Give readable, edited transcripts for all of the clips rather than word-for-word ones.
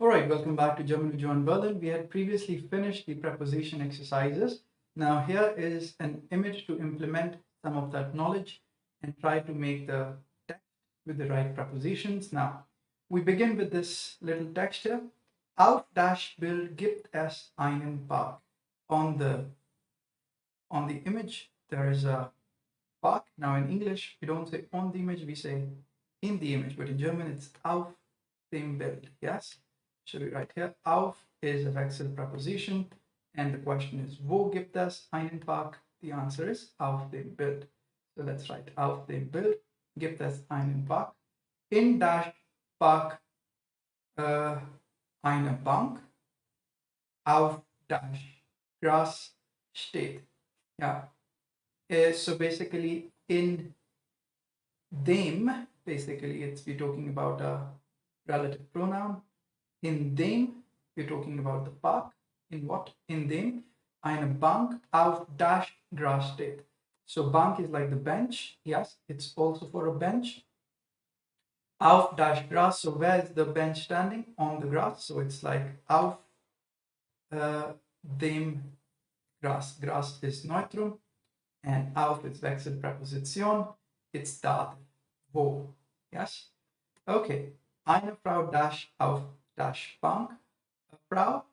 All right, welcome back to German with Joan Berlin. We had previously finished the preposition exercises. Now here is an image to implement some of that knowledge and try to make the text with the right prepositions. Now, we begin with this little text here. Auf das Bild gibt es einen Park. On the image, there is a park. Now in English, we don't say on the image, we say in the image, but in German it's auf dem Bild, yes? Should we write here? Auf is a Wechsel preposition, and the question is, wo gibt es einen Park? The answer is auf dem Bild. So let's write auf dem Bild gibt es einen Park. In das Park eine Bank. Auf das Gras steht. Yeah. So basically, in dem, basically, we're talking about a relative pronoun. In dem, we're talking about the park. In what? In dem, eine Bank auf das Gras steht. So Bank is like the bench. Yes, it's also for a bench. Auf das Gras. So where is the bench standing? On the grass. So it's like auf dem Gras. Gras is neutrum. And auf is Wechselpräposition. It's Dativ. Wo. Yes? Okay. Eine Frau dash auf das Bank. A Frau,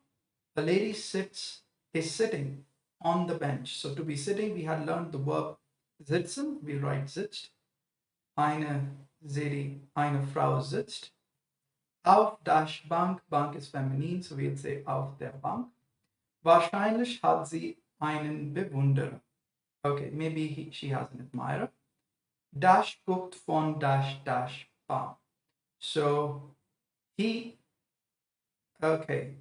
a lady is sitting on the bench. So to be sitting, we had learned the verb sitzen. We write sitzt. Eine Frau sitzt. Auf das Bank. Bank is feminine, so we'll say auf der Bank. Wahrscheinlich hat sie einen Bewunderer. Okay, maybe she has an admirer. Dash guckt von dash Baum. So he, okay,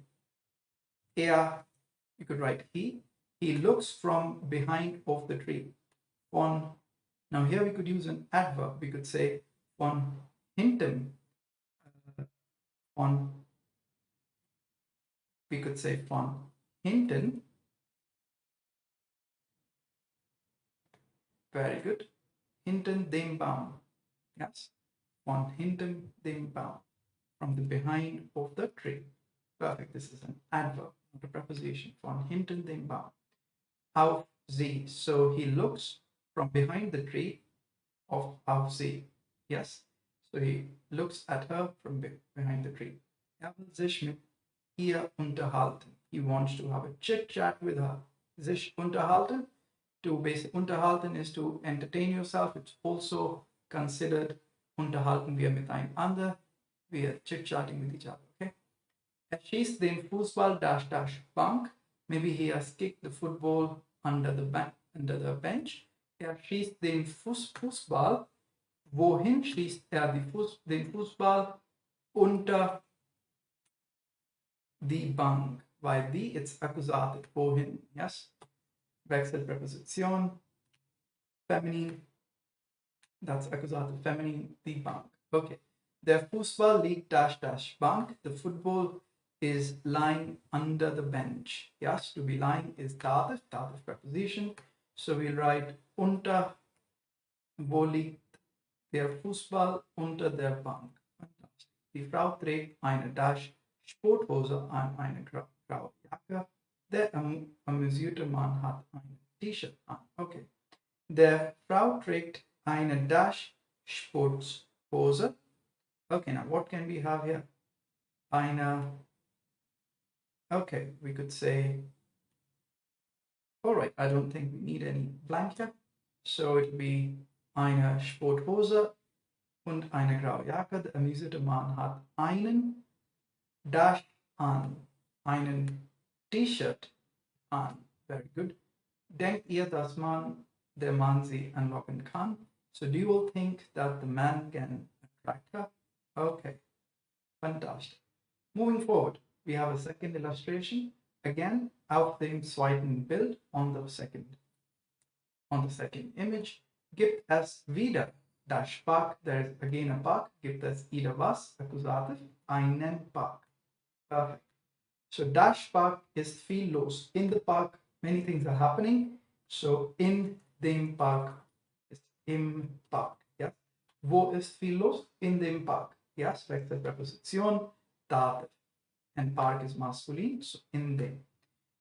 you could write he looks from behind of the tree. Von, now here we could use an adverb. We could say von hinten. We could say von hinten. Very good. Hinten dem Baum. Yes. Von hinten dem Baum. From the behind of the tree. Perfect. This is an adverb, not a preposition. Von hinten dem Baum. Auf sie. So he looks from behind the tree of auf sie. Yes. So he looks at her from behind the tree. Er will sich mit ihr unterhalten. He wants to have a chit chat with her. Sich unterhalten. To basic unterhalten is to entertain yourself. It's also considered unterhalten wir miteinander. We are chit-chatting with each other, okay? Er schießt den Fußball dash Bank. Maybe he has kicked the football under the bench. Er schießt den Fußball. Wohin schießt er den Fußball? Unter die Bank. Weil die, it's Akkusativ. Wohin, yes? Wechselpräposition, feminine, that's Akkusativ feminine, die Bank. Okay. Der Fußball liegt dash Bank. The football is lying under the bench. Yes, to be lying is Dativ preposition. So we'll write unter, wo liegt der Fußball? Unter der Bank. Fantastic. Die Frau trägt eine dash Sporthose an, eine graue Jacke. Der amüsierte Mann hat ein T-Shirt an. Okay. Der Frau trägt eine dash Sporthose. Okay, now what can we have here? Okay, we could say, all right, I don't think we need any blank here. So it would be eine Sporthose und eine graue Jacke. Der amüsierte Mann hat einen dash an, einen T-Shirt an. Very good. Denkt ihr, dass der Mann sie anlocken kann? So do you all think that the man can attract her? Okay. Fantastic. Moving forward, we have a second illustration. Again, auf dem zweiten Bild on the second image. Gibt es wieder das Park? There is again a park. Gibt es wieder was? Akkusativ. Einen Park. Perfect. So das Park is viel los. In the park, many things are happening. So in dem Park is im Park. Yes. Wo ist viel los? In dem Park. Yes. Wechselpräposition. Dativ. and Park is masculine, so in dem.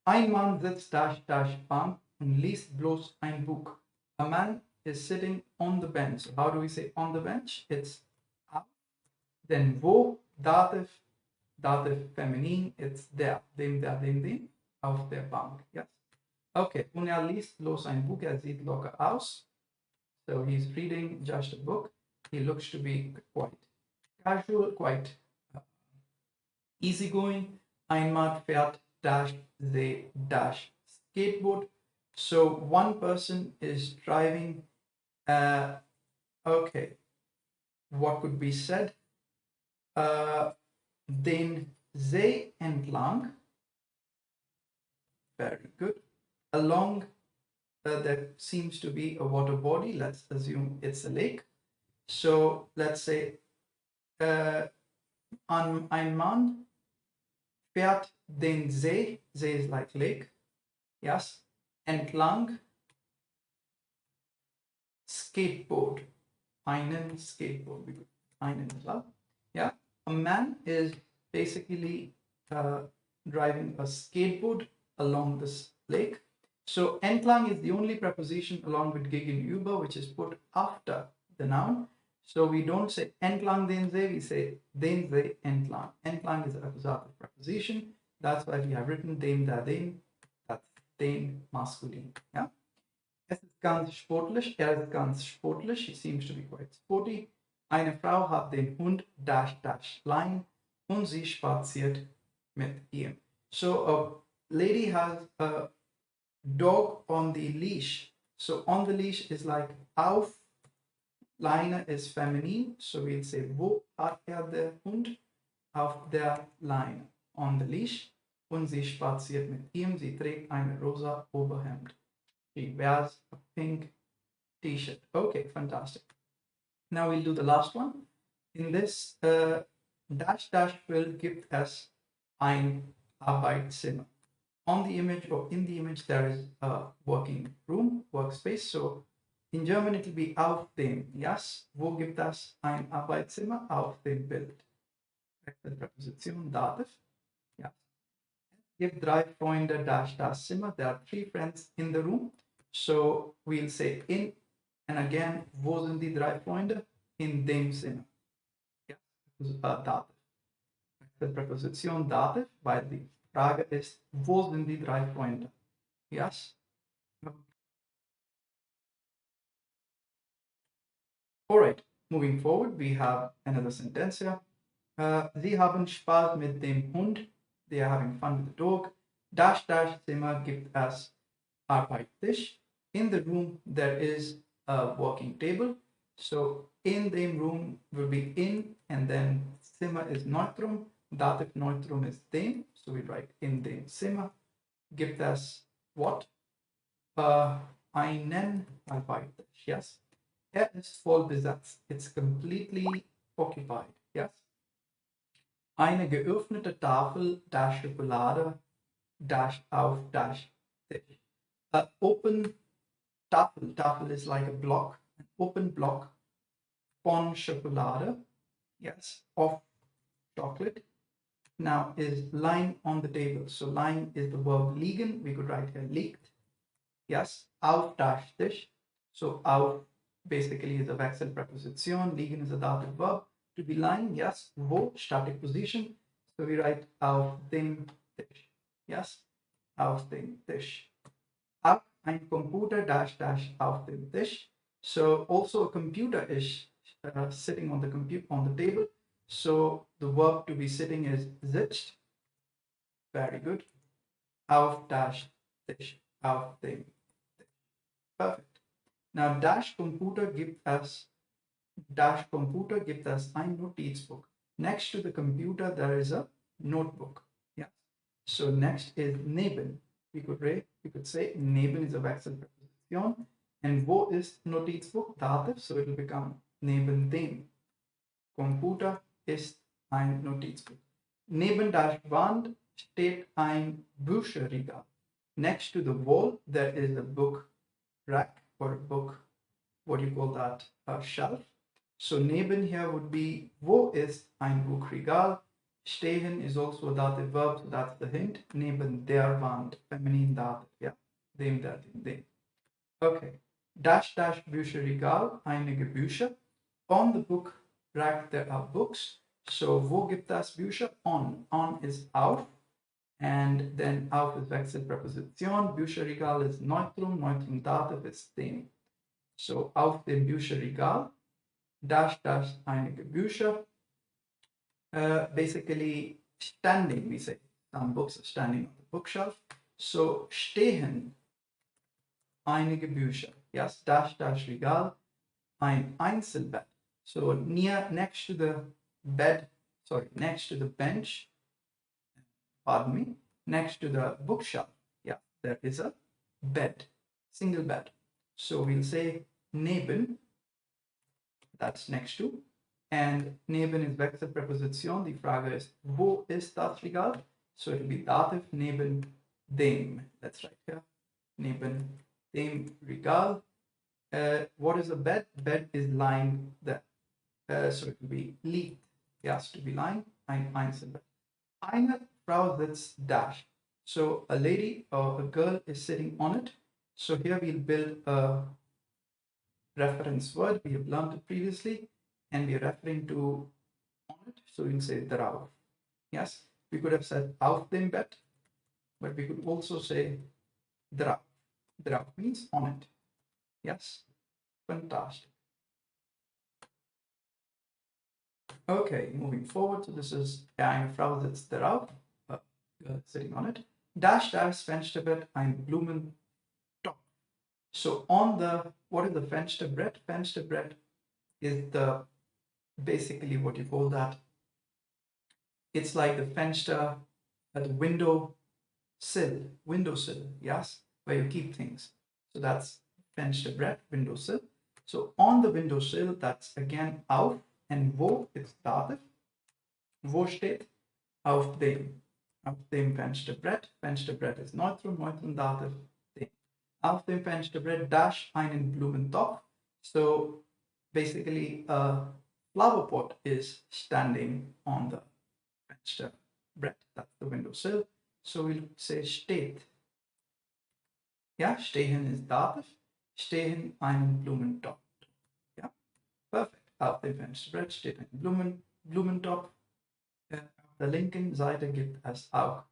Ein Mann sitzt dash dash Bank und liest bloß ein Buch. A man is sitting on the bench. So how do we say on the bench? It's up. Then wo, dative feminin, it's der, dem, auf der Bank. Yes. Okay, und liest bloß ein Buch, sieht locker aus. So he's reading just a book. He looks to be quite casual, quite easygoing. Ein Mann fährt dash skateboard. So one person is driving. Okay, what could be said? Den See entlang. Very good. Along, there seems to be a water body. Let's assume it's a lake. So let's say ein Mann fährt den See. See is like lake. Yes. Entlang. Skateboard. Einen Skateboard. Einen as well. Yeah. A man is basically driving a skateboard along this lake. So entlang is the only preposition along with gegenüber which is put after the noun. So we don't say entlang den See, we say den See entlang. Entlang is a accusative preposition. That's why we have written dem, den. That's den masculine. Yeah. Es ist ganz sportlich. Ist ganz sportlich. He seems to be quite sporty. Eine Frau hat den Hund Lein und sie spaziert mit ihm. So a lady has a dog on the leash. So on the leash is like auf. Leine is feminine. So we'll say wo hat der Hund? Auf der Leine. On the leash. Und sie spaziert mit ihm. Sie trägt ein rosa Oberhemd. She wears a pink t-shirt. Okay, fantastic. Now we'll do the last one. In this will give us ein Arbeitszimmer. On the image or in the image there is a working room, workspace. So in German it will be auf dem. Yes, wo gibt es ein Arbeitszimmer? Auf dem Bild. The preposition dative. Yeah. Give drei Freunde das Zimmer. There are 3 friends in the room. So we'll say in. And again, wo sind die 3 Freunde? In dem Sinne. Ja, dative. Die Präposition dative, weil die Frage ist, wo sind die 3 Freunde? Yes? Alright, moving forward, we have another sentence here. Sie haben Spaß mit dem Hund. They are having fun with the dog. Zimmer gibt es Arbeitstisch. In the room, there is a working table. So in the room will be in, and then Zimmer is Neutrum. Dative Neutrum is dem. So we write in dem Zimmer. Gibt es what? Einen Arbeitstisch. Yes. Ist voll besetzt. It's completely occupied. Yes. Eine geöffnete Tafel Schokolade auf Tisch. Open Tafel. Tafel is like a block. An open block von Schokolade. Yes. Of chocolate. Now is lying on the table. So lying is the verb liegen. We could write here liegt. Yes. Auf Tisch. So auf basically is a Wechsel preposition. Liegen is a dative verb. To be lying, yes. Wo, static position. So we write auf dem Tisch. Yes. Auf dem Tisch. Up, ein Computer auf dem Tisch. So also a computer is sitting on the table. So the verb to be sitting is sitzt. Very good. Auf Tisch. Auf dem Tisch. Perfect. Now Computer gibt es ein Notizbuch. Next to the computer there is a notebook. Yeah. So next is neben. We could say neben is a Wechsel preposition. And wo ist Notizbuch? Dative. So it will become neben dem. Computer ist ein Notizbuch. Neben der Wand steht ein Bücherregal. Next to the wall there is a book rack. Or a book, what do you call that, a shelf. So neben here would be, wo ist ein Buchregal? Stehen is also a dative verb, so that's the hint. Neben der Wand, feminine dative, yeah. Dem, der, dem. Okay. Dash dash Bücherregal, einige Bücher. On the book rack there are books. So wo gibt es Bücher? On. On is auf. And then auf is Wechselpräposition. Bücherregal is Neutrum. Neutrum dative is dem. So auf dem Bücherregal. Dash dash einige Bücher. Basically standing, we say. Some books are standing on the bookshelf. So stehen einige Bücher. Yes, dash dash Regal, ein Einzelbett. So next to the bed, next to the bench, pardon me, next to the bookshelf, yeah, there is a bed, single bed. So we'll say neben, that's next to, and neben is Wechselpräposition. Die Frage ist, wo ist das Regal? So it will be dative neben dem. That's right here, neben dem Regal. What is a bed? Bed is lying there. So it will be liegt. Yes, to be lying. Ein Einzelbett. Eine Frau sitzt dash. So a lady or a girl is sitting on it. So here we'll build a reference word. We have learned it previously, and we are referring to on it. So we'll say drauf. Yes, we could have said auf dem Bett, but we could also say drauf. Drauf means on it. Yes, fantastic. Okay, moving forward. So this is eine Frau sitzt darauf, sitting on it. Dash dash Fensterbett, ein Blumentopf. So on the, what is the Fensterbrett? Fensterbrett is the, basically what you call that. It's like the Fenster at the windowsill, yes, where you keep things. So that's Fensterbrett, windowsill. So on the windowsill, that's again auf, and wo, it's dative. Wo steht? Auf dem. Auf dem Fensterbrett. Fensterbrett is Neutrum, Neutrum dative, dem. Auf dem Fensterbrett dash einen Blumentopf. So basically a flower pot is standing on the Fensterbrett. That's the windowsill. So we'll say steht. Yeah, stehen is dative. Stehen einen Blumentopf. Yeah, perfect. Auf dem Fensterbrett steht ein Blumentopf. Auf der linken Seite gibt es auch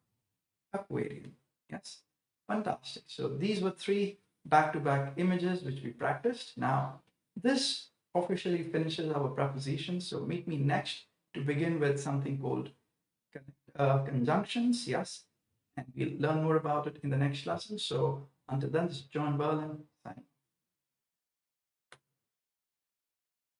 Aquarium. Yes, fantastic. So these were 3 back-to-back images which we practiced. Now this officially finishes our prepositions. So meet me next to begin with something called conjunctions. Yes, and we'll learn more about it in the next lesson. So until then, this is John Berlin signing.